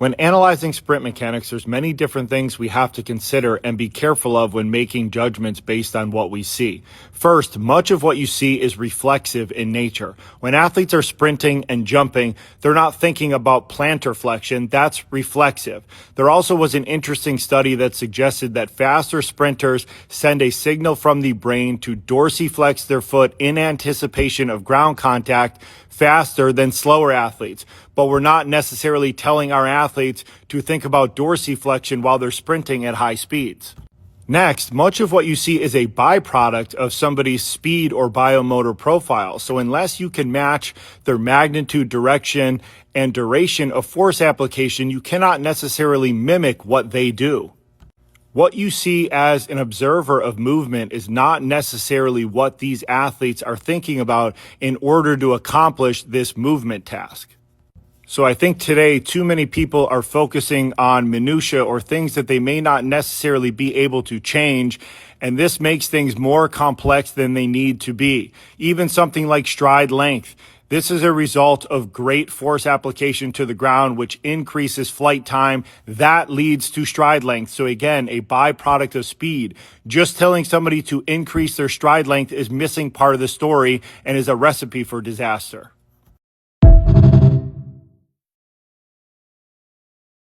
When analyzing sprint mechanics, there's many different things we have to consider and be careful of when making judgments based on what we see. First, much of what you see is reflexive in nature. When athletes are sprinting and jumping, they're not thinking about plantar flexion. That's reflexive. There also was an interesting study that suggested that faster sprinters send a signal from the brain to dorsiflex their foot in anticipation of ground contact faster than slower athletes. But we're not necessarily telling our athletes to think about dorsiflexion while they're sprinting at high speeds. Next, much of what you see is a byproduct of somebody's speed or biomotor profile. So unless you can match their magnitude, direction, and duration of force application, you cannot necessarily mimic what they do. What you see as an observer of movement is not necessarily what these athletes are thinking about in order to accomplish this movement task. So I think today too many people are focusing on minutia or things that they may not necessarily be able to change, and this makes things more complex than they need to be. Even something like stride length. This is a result of great force application to the ground, which increases flight time. That leads to stride length. So again, a byproduct of speed. Just telling somebody to increase their stride length is missing part of the story and is a recipe for disaster.